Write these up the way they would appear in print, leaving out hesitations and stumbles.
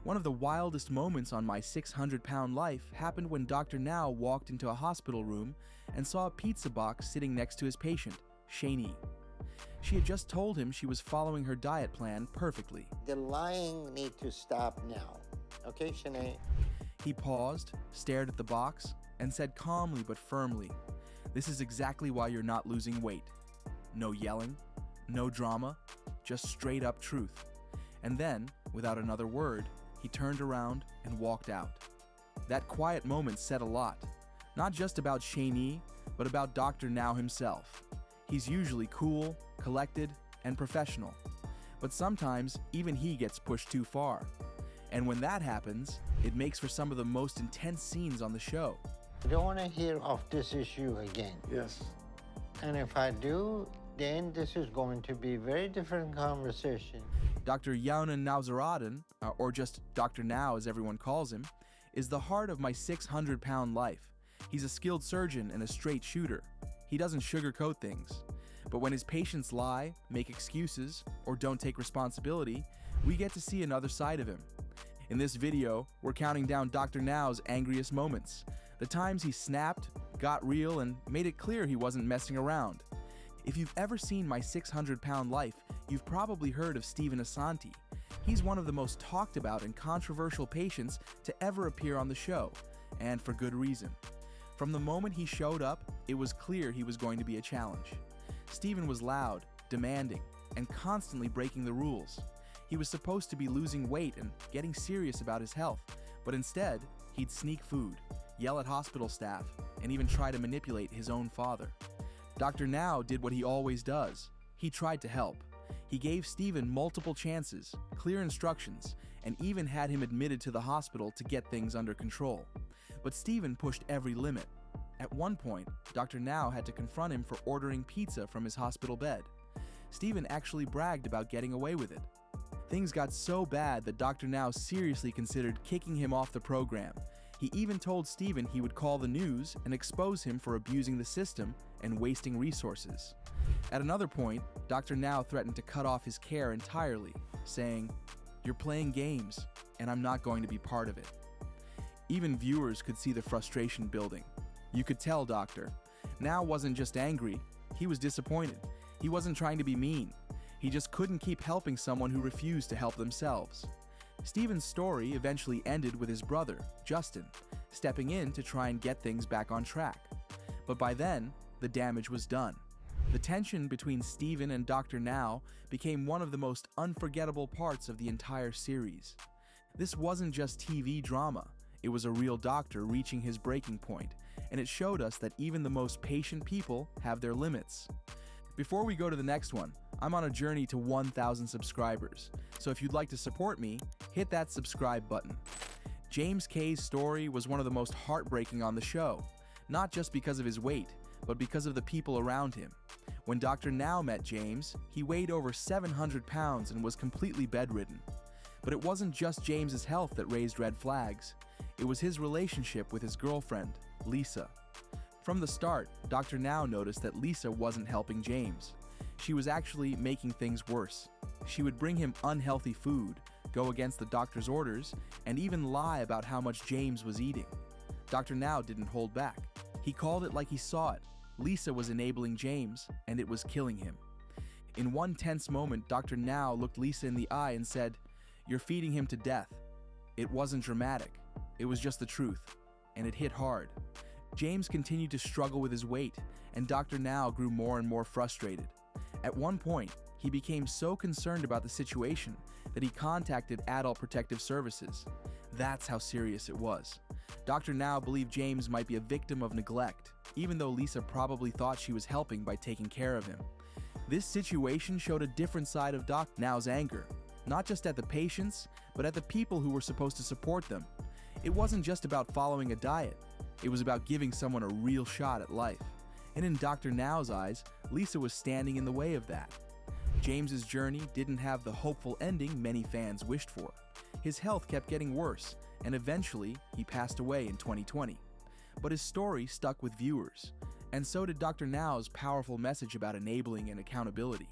One of the wildest moments on my 600-pound life happened when Dr. Now walked into a hospital room and saw a pizza box sitting next to his patient, Schenee. She had just told him she was following her diet plan perfectly. The lying need to stop now. Okay, Schenee? He paused, stared at the box, and said calmly but firmly, "This is exactly why you're not losing weight. No yelling, no drama, just straight up truth." And then, without another word, he turned around and walked out. That quiet moment said a lot, not just about Schenee, but about Dr. Now himself. He's usually cool, collected, and professional, but sometimes even he gets pushed too far. And when that happens, it makes for some of the most intense scenes on the show. I don't want to hear of this issue again. Yes. And if I do, then this is going to be a very different conversation. Dr. Younan Nowzaradan, or just Dr. Now as everyone calls him, is the heart of my 600-pound life. He's a skilled surgeon and a straight shooter. He doesn't sugarcoat things. But when his patients lie, make excuses, or don't take responsibility, we get to see another side of him. In this video, we're counting down Dr. Now's angriest moments, the times he snapped, got real, and made it clear he wasn't messing around. If you've ever seen my 600-pound life, you've probably heard of Stephen Asante. He's one of the most talked about and controversial patients to ever appear on the show, and for good reason. From the moment he showed up, it was clear he was going to be a challenge. Stephen was loud, demanding, and constantly breaking the rules. He was supposed to be losing weight and getting serious about his health, but instead, he'd sneak food, yell at hospital staff, and even try to manipulate his own father. Dr. Now did what he always does. He tried to help. He gave Stephen multiple chances, clear instructions, and even had him admitted to the hospital to get things under control. But Stephen pushed every limit. At one point, Dr. Now had to confront him for ordering pizza from his hospital bed. Stephen actually bragged about getting away with it. Things got so bad that Dr. Now seriously considered kicking him off the program. He even told Stephen he would call the news and expose him for abusing the system and wasting resources. At another point, Dr. Now threatened to cut off his care entirely, saying, "You're playing games, and I'm not going to be part of it." Even viewers could see the frustration building. You could tell Dr. Now wasn't just angry, he was disappointed. He wasn't trying to be mean. He just couldn't keep helping someone who refused to help themselves. Stephen's story eventually ended with his brother, Justin, stepping in to try and get things back on track. But by then, the damage was done. The tension between Stephen and Dr. Now became one of the most unforgettable parts of the entire series. This wasn't just TV drama, it was a real doctor reaching his breaking point, and it showed us that even the most patient people have their limits. Before we go to the next one, I'm on a journey to 1,000 subscribers, so if you'd like to support me, hit that subscribe button. James K's story was one of the most heartbreaking on the show, not just because of his weight, but because of the people around him. When Dr. Now met James, he weighed over 700 pounds and was completely bedridden. But it wasn't just James's health that raised red flags. It was his relationship with his girlfriend, Lisa. From the start, Dr. Now noticed that Lisa wasn't helping James. She was actually making things worse. She would bring him unhealthy food, go against the doctor's orders, and even lie about how much James was eating. Dr. Now didn't hold back. He called it like he saw it. Lisa was enabling James, and it was killing him. In one tense moment, Dr. Now looked Lisa in the eye and said, "You're feeding him to death." It wasn't dramatic. It was just the truth, and it hit hard. James continued to struggle with his weight, and Dr. Now grew more and more frustrated. At one point, he became so concerned about the situation that he contacted Adult Protective Services. That's how serious it was. Dr. Now believed James might be a victim of neglect, even though Lisa probably thought she was helping by taking care of him. This situation showed a different side of Dr. Now's anger, not just at the patients, but at the people who were supposed to support them. It wasn't just about following a diet. It was about giving someone a real shot at life. And in Dr. Now's eyes, Lisa was standing in the way of that. James's journey didn't have the hopeful ending many fans wished for. His health kept getting worse, and eventually, he passed away in 2020. But his story stuck with viewers, and so did Dr. Now's powerful message about enabling and accountability.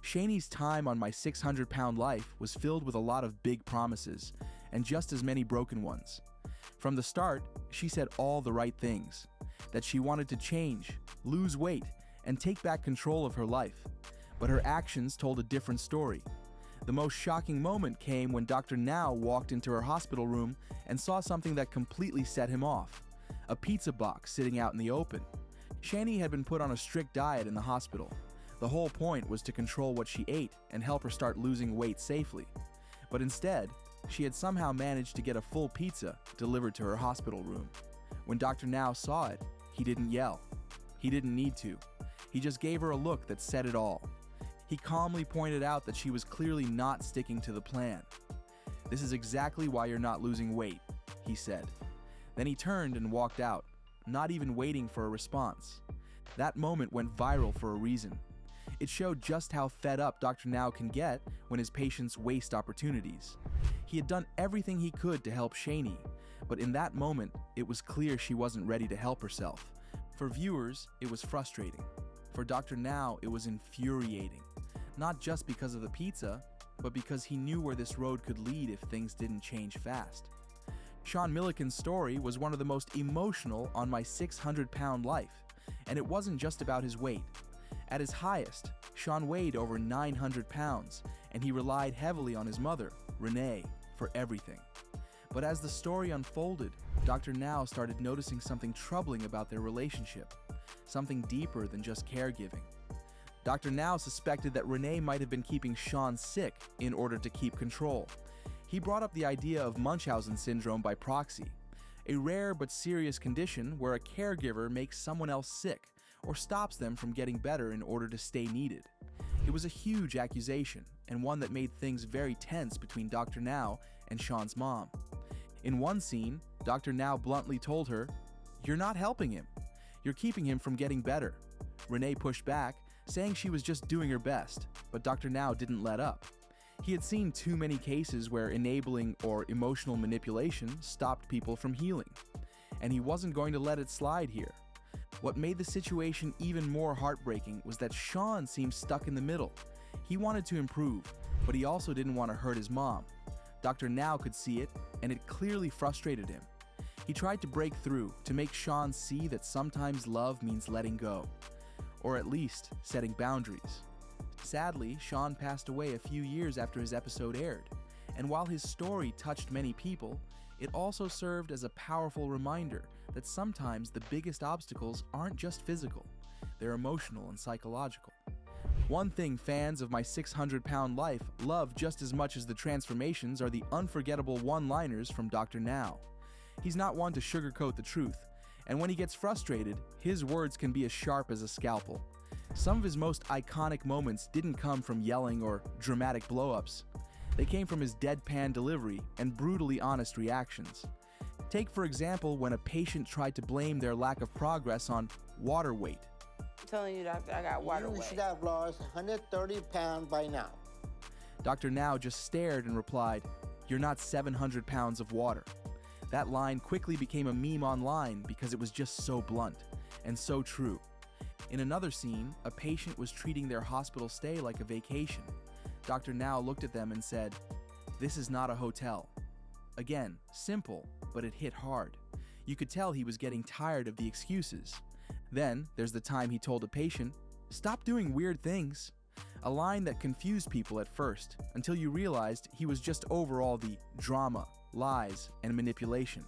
Shenee's time on my 600-pound life was filled with a lot of big promises, and just as many broken ones. From the start, she said all the right things, that she wanted to change, lose weight, and take back control of her life. But her actions told a different story. The most shocking moment came when Dr. Now walked into her hospital room and saw something that completely set him off: a pizza box sitting out in the open. Schenee had been put on a strict diet in the hospital. The whole point was to control what she ate and help her start losing weight safely. But instead, she had somehow managed to get a full pizza delivered to her hospital room. When Dr. Now saw it, he didn't yell. He didn't need to. He just gave her a look that said it all. He calmly pointed out that she was clearly not sticking to the plan. "This is exactly why you're not losing weight," he said. Then he turned and walked out, not even waiting for a response. That moment went viral for a reason. It showed just how fed up Dr. Now can get when his patients waste opportunities. He had done everything he could to help Schenee, but in that moment, it was clear she wasn't ready to help herself. For viewers, it was frustrating. For Dr. Now, it was infuriating. Not just because of the pizza, but because he knew where this road could lead if things didn't change fast. Sean Milliken's story was one of the most emotional on my 600-pound life, and it wasn't just about his weight. At his highest, Sean weighed over 900 pounds, and he relied heavily on his mother, Renee, for everything. But as the story unfolded, Dr. Now started noticing something troubling about their relationship, something deeper than just caregiving. Dr. Now suspected that Renee might have been keeping Sean sick in order to keep control. He brought up the idea of Munchausen syndrome by proxy, a rare but serious condition where a caregiver makes someone else sick or stops them from getting better in order to stay needed. It was a huge accusation, and one that made things very tense between Dr. Now and Sean's mom. In one scene, Dr. Now bluntly told her, "You're not helping him. You're keeping him from getting better." Renee pushed back, saying she was just doing her best, but Dr. Now didn't let up. He had seen too many cases where enabling or emotional manipulation stopped people from healing, and he wasn't going to let it slide here. What made the situation even more heartbreaking was that Sean seemed stuck in the middle. He wanted to improve, but he also didn't want to hurt his mom. Dr. Now could see it, and it clearly frustrated him. He tried to break through to make Sean see that sometimes love means letting go, or at least setting boundaries. Sadly, Sean passed away a few years after his episode aired, and while his story touched many people, it also served as a powerful reminder that sometimes the biggest obstacles aren't just physical, they're emotional and psychological. One thing fans of my 600-pound life love just as much as the transformations are the unforgettable one-liners from Dr. Now. He's not one to sugarcoat the truth, and when he gets frustrated, his words can be as sharp as a scalpel. Some of his most iconic moments didn't come from yelling or dramatic blow-ups. They came from his deadpan delivery and brutally honest reactions. Take, for example, when a patient tried to blame their lack of progress on water weight. I'm telling you, doctor, I got water weight. You should have lost 130 pounds by now. Dr. Now just stared and replied, "You're not 700 pounds of water." That line quickly became a meme online because it was just so blunt and so true. In another scene, a patient was treating their hospital stay like a vacation. Dr. Now looked at them and said, "This is not a hotel." Again, simple, but it hit hard. You could tell he was getting tired of the excuses. Then, there's the time he told a patient, "Stop doing weird things." A line that confused people at first, until you realized he was just over all the drama, lies, and manipulation.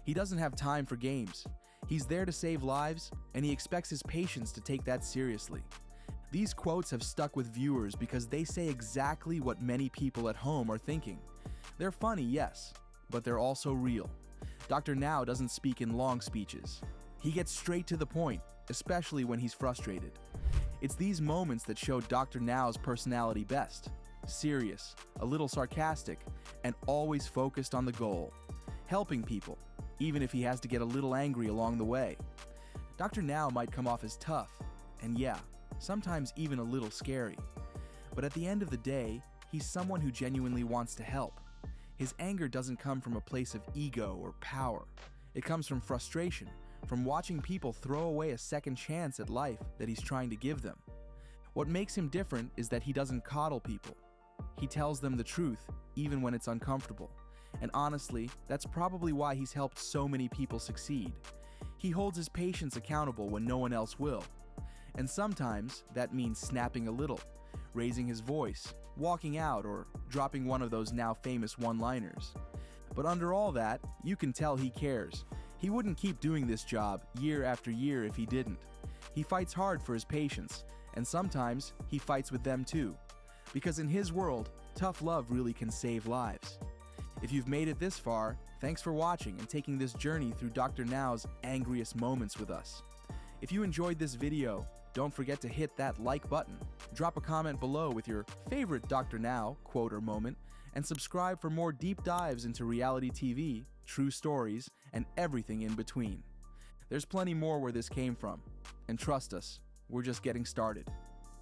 He doesn't have time for games. He's there to save lives, and he expects his patients to take that seriously. These quotes have stuck with viewers because they say exactly what many people at home are thinking. They're funny, yes, but they're also real. Dr. Now doesn't speak in long speeches. He gets straight to the point, especially when he's frustrated. It's these moments that show Dr. Now's personality best. Serious, a little sarcastic, and always focused on the goal. Helping people, even if he has to get a little angry along the way. Dr. Now might come off as tough, and yeah, sometimes even a little scary. But at the end of the day, he's someone who genuinely wants to help. His anger doesn't come from a place of ego or power. It comes from frustration, from watching people throw away a second chance at life that he's trying to give them. What makes him different is that he doesn't coddle people. He tells them the truth, even when it's uncomfortable, And honestly, that's probably why he's helped so many people succeed. He holds his patients accountable when no one else will. And sometimes that means snapping a little, raising his voice, walking out, or dropping one of those now famous one-liners. But under all that, you can tell he cares. He wouldn't keep doing this job year after year if he didn't. He fights hard for his patients, and sometimes he fights with them too. Because in his world, tough love really can save lives. If you've made it this far, thanks for watching and taking this journey through Dr. Now's angriest moments with us. If you enjoyed this video, don't forget to hit that like button, drop a comment below with your favorite Dr. Now quote or moment, and subscribe for more deep dives into reality TV, true stories, and everything in between. There's plenty more where this came from, and trust us, we're just getting started.